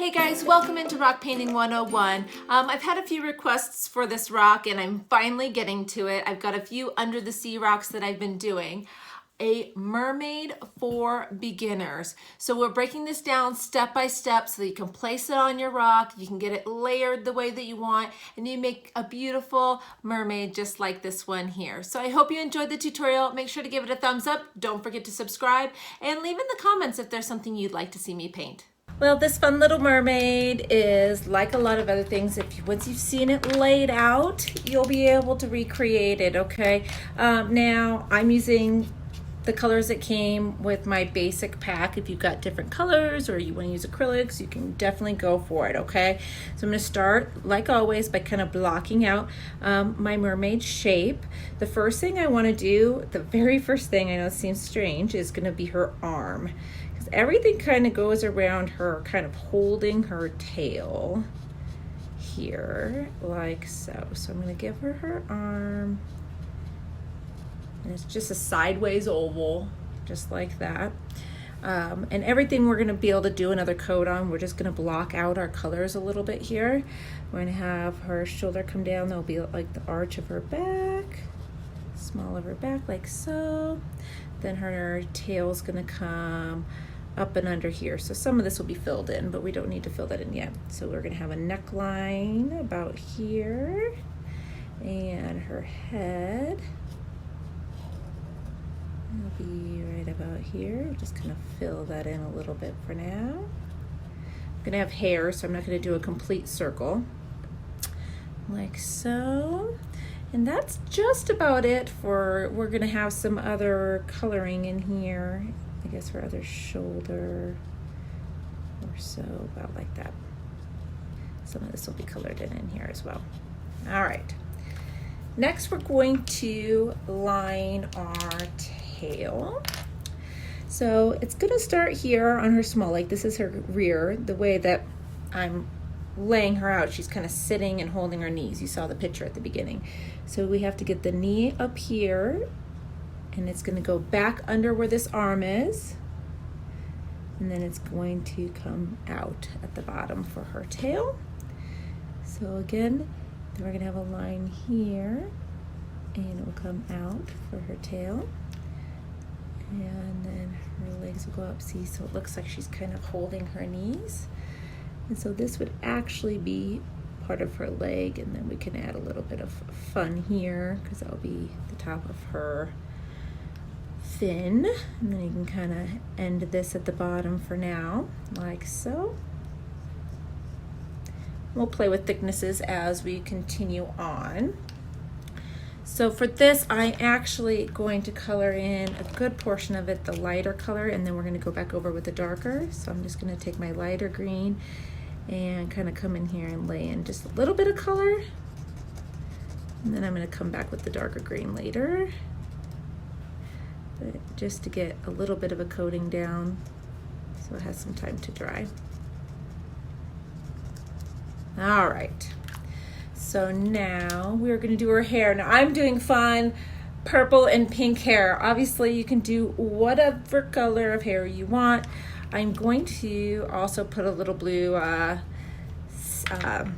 Hey guys, welcome into Rock Painting 101. I've had a few requests for this rock and I'm finally getting to it. I've got a few under the sea rocks that I've been doing. A mermaid for beginners. So we're breaking this down step by step so that you can place it on your rock, you can get it layered the way that you want, and you make a beautiful mermaid just like this one here. So I hope you enjoyed the tutorial. Make sure to give it a thumbs up. Don't forget to subscribe and leave in the comments if there's something you'd like to see me paint. Well, this fun little mermaid is like a lot of other things. Once you've seen it laid out, you'll be able to recreate it, okay? Now, I'm using the colors that came with my basic pack. If you've got different colors or you want to use acrylics, you can definitely go for it, okay? So I'm going to start, like always, by kind of blocking out my mermaid shape. The first thing I want to do, the very first thing, I know it seems strange, is going to be her arm. Everything kind of goes around her, kind of holding her tail here, like so. So I'm going to give her her arm, and it's just a sideways oval, just like that. And everything we're going to be able to do another coat on. We're just going to block out our colors a little bit here. We're going to have her shoulder come down. There'll be like the arch of her back, small of her back, like so. Then her tail's going to come up and under here. So some of this will be filled in, but we don't need to fill that in yet. So we're going to have a neckline about here, and her head will be right about here. We'll just kind of fill that in a little bit for now. I'm going to have hair, so I'm not going to do a complete circle, like so. And that's just about it for, we're going to have some other coloring in here. I guess her other shoulder or so, about like that. Some of this will be colored in here as well. All right. Next, we're going to line our tail. So it's going to start here on her small leg. This is her rear. The way that I'm laying her out, she's kind of sitting and holding her knees. You saw the picture at the beginning. So we have to get the knee up here, and it's going to go back under where this arm is, and then it's going to come out at the bottom for her tail. So again, then we're going to have a line here, and it will come out for her tail, and then her legs will go up. See, so it looks like she's kind of holding her knees, and so this would actually be part of her leg, and then we can add a little bit of fun here because that'll be the top of her fin, and then you can kind of end this at the bottom for now, like so. We'll play with thicknesses as we continue on. So for this, I'm actually going to color in a good portion of it, the lighter color, and then we're going to go back over with the darker. So I'm just going to take my lighter green and kind of come in here and lay in just a little bit of color, and then I'm going to come back with the darker green later, but just to get a little bit of a coating down so it has some time to dry. All right, so now we're going to do her hair. Now I'm doing fun purple and pink hair. Obviously you can do whatever color of hair you want. I'm going to also put a little blue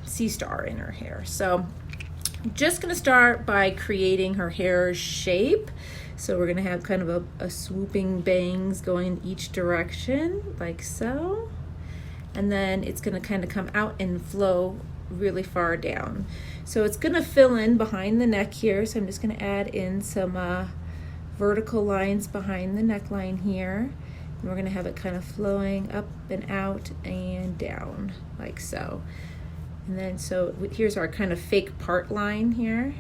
sea star in her hair. So I'm just going to start by creating her hair shape. So we're going to have kind of a swooping bangs going in each direction, like so. And then it's going to kind of come out and flow really far down. So it's going to fill in behind the neck here. So I'm just going to add in some vertical lines behind the neckline here. And we're going to have it kind of flowing up and out and down, like so. And then so here's our kind of fake part line here.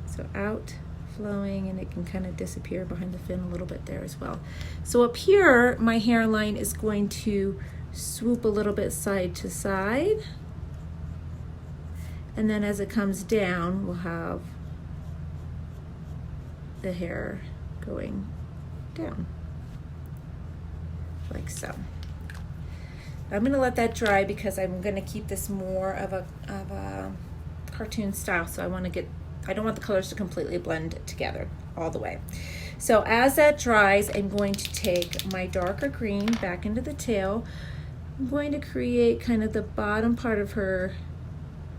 So out, flowing, and it can kind of disappear behind the fin a little bit there as well. So up here, my hairline is going to swoop a little bit side to side. And then as it comes down, we'll have the hair going down, like so. I'm going to let that dry because I'm going to keep this more of a cartoon style. So I don't want the colors to completely blend together all the way. So as that dries, I'm going to take my darker green back into the tail, I'm going to create kind of the bottom part of her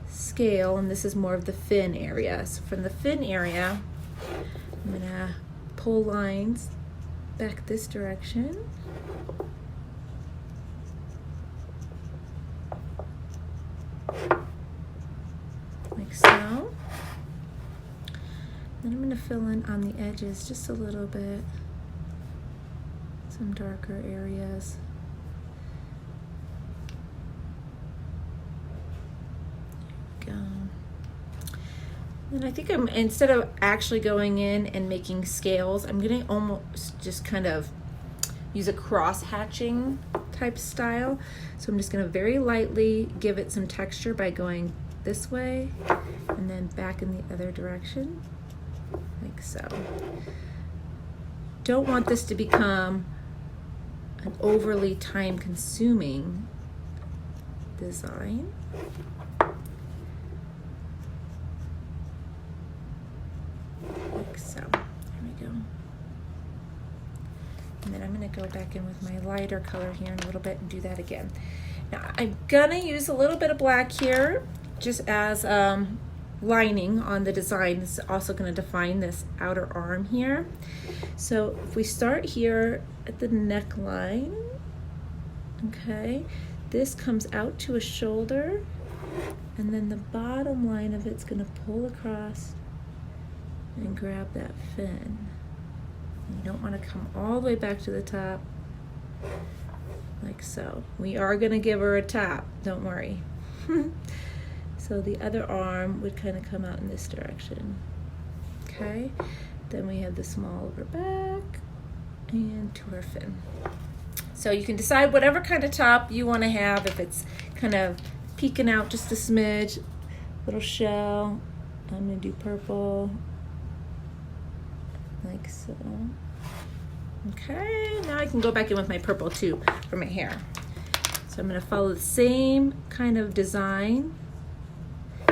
scale, and this is more of the fin area. So from the fin area, I'm gonna pull lines back this direction. Like so. Then I'm gonna fill in on the edges just a little bit, some darker areas. There we go. And I think instead of actually going in and making scales, I'm gonna almost just kind of use a cross hatching type style. So I'm just gonna very lightly give it some texture by going this way and then back in the other direction, like so. Don't want this to become an overly time-consuming design. Like so. There we go. And then I'm going to go back in with my lighter color here in a little bit and do that again. Now I'm going to use a little bit of black here just as lining on the design. It's also going to define this outer arm here. So if we start here at the neckline, okay, this comes out to a shoulder, and then the bottom line of it's going to pull across and grab that fin. You don't want to come all the way back to the top, like so. We are going to give her a top, don't worry. So the other arm would kind of come out in this direction. Okay, then we have the small of her back and to her fin. So you can decide whatever kind of top you want to have. If it's kind of peeking out just a smidge, little shell. I'm going to do purple, like so. Okay, now I can go back in with my purple too for my hair. So I'm going to follow the same kind of design.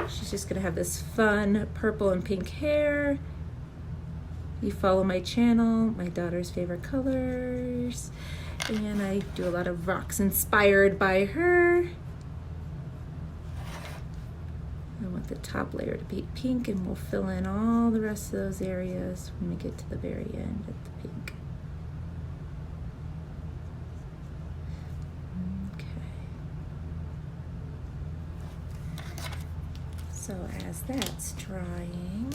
She's just going to have this fun purple and pink hair. You follow my channel, my daughter's favorite colors, and I do a lot of rocks inspired by her. I want the top layer to be pink, and we'll fill in all the rest of those areas when we get to the very end of the pink. So as that's drying,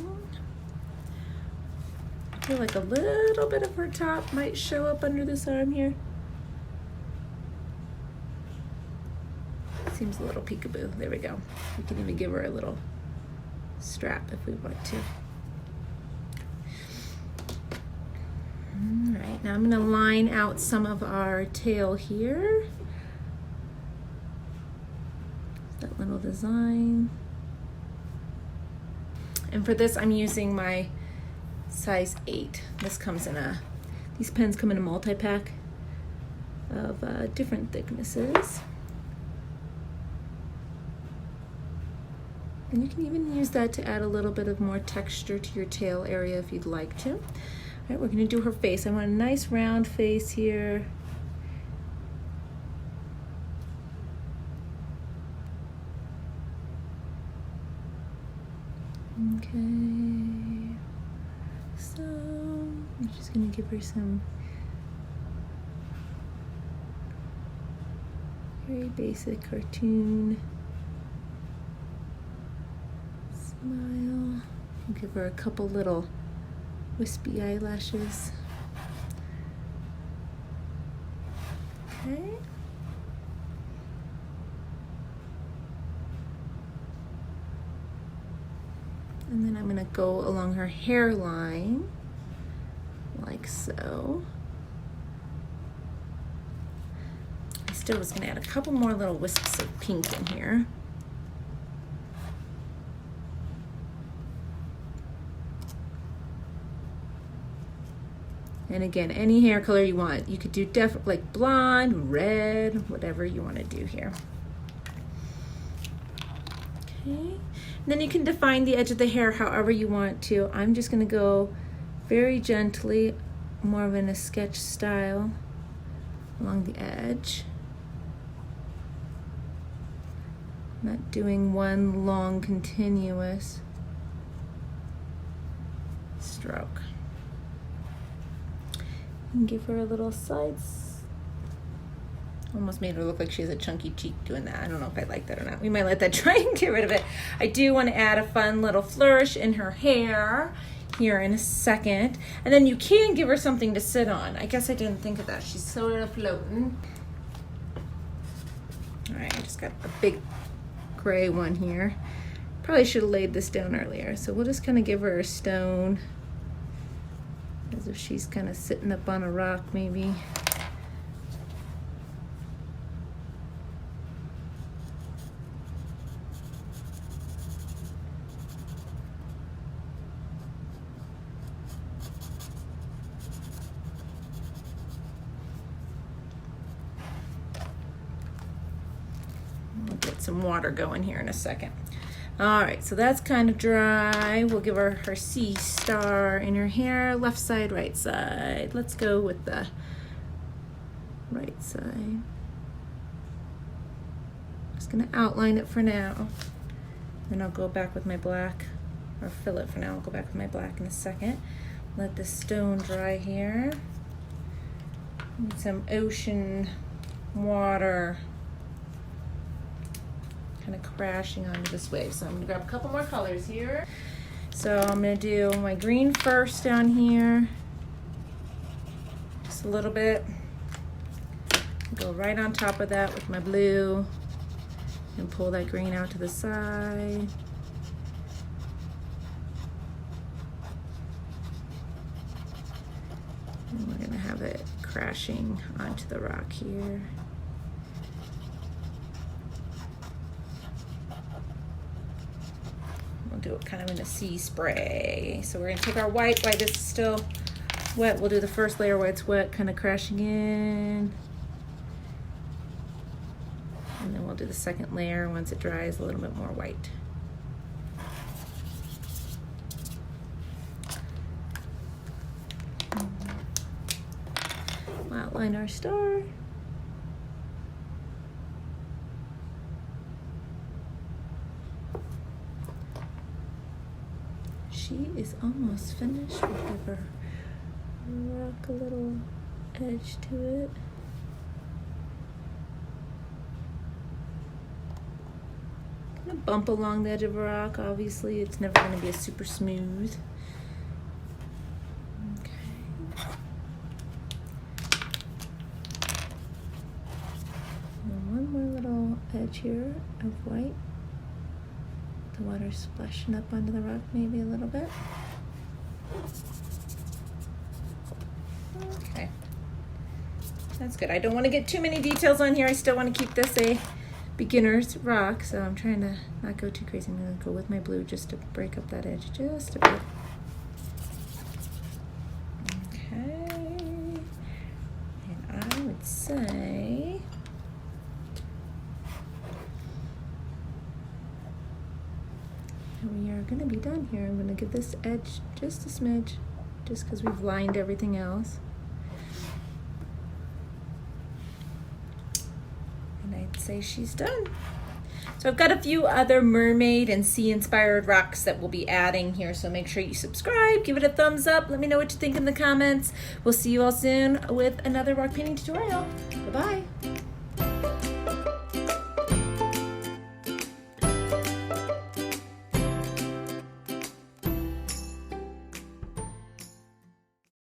I feel like a little bit of her top might show up under this arm here. Seems a little peekaboo. There we go. We can even give her a little strap if we want to. All right, now I'm going to line out some of our tail here. That little design. And for this, I'm using my size 8. This comes in these pens come in a multi-pack of different thicknesses. And you can even use that to add a little bit of more texture to your tail area if you'd like to. All right, we're gonna do her face. I want a nice round face here. Okay, so I'm just gonna give her some very basic cartoon smile. I'll give her a couple little wispy eyelashes. Okay. And then I'm going to go along her hairline, like so. I still was going to add a couple more little wisps of pink in here. And again, any hair color you want. You could do like blonde, red, whatever you want to do here. Okay. Then you can define the edge of the hair however you want to. I'm just going to go very gently, more of in a sketch style along the edge. Not doing one long continuous stroke. And give her a little sides. Almost made her look like she has a chunky cheek doing that. I don't know if I like that or not. We might let that dry and get rid of it. I do want to add a fun little flourish in her hair here in a second. And then you can give her something to sit on. I guess I didn't think of that. She's sort of floating. All right, I just got a big gray one here. Probably should have laid this down earlier. So we'll just kind of give her a stone as if she's kind of sitting up on a rock maybe. We'll get some water going here in a second. All right, so that's kind of dry. We'll give her her sea star in her hair, left side, right side. Let's go with the right side. Just gonna outline it for now. Then I'll go back with my black, or fill it for now. I'll go back with my black in a second. Let the stone dry here. Need some ocean water kind of crashing onto this wave. So I'm gonna grab a couple more colors here. So I'm gonna do my green first down here. Just a little bit. Go right on top of that with my blue and pull that green out to the side. And we're gonna have it crashing onto the rock here. We'll do it kind of in a sea spray. So we're gonna take our white this is still wet. We'll do the first layer where it's wet, kind of crashing in. And then we'll do the second layer once it dries, a little bit more white. We'll outline our star. She is almost finished. We'll give her rock a little edge to it. Gonna bump along the edge of a rock. Obviously, it's never gonna be a super smooth. Okay. And one more little edge here of white. The water splashing up onto the rock maybe a little bit. Okay, that's good. I don't want to get too many details on here. I still want to keep this a beginner's rock, so I'm trying to not go too crazy. I'm going to go with my blue just to break up that edge just a bit. Okay, and I would say we are going to be done here. I'm going to give this edge just a smidge, just because we've lined everything else. And I'd say she's done. So I've got a few other mermaid and sea inspired rocks that we'll be adding here. So make sure you subscribe, give it a thumbs up. Let me know what you think in the comments. We'll see you all soon with another rock painting tutorial. Bye-bye.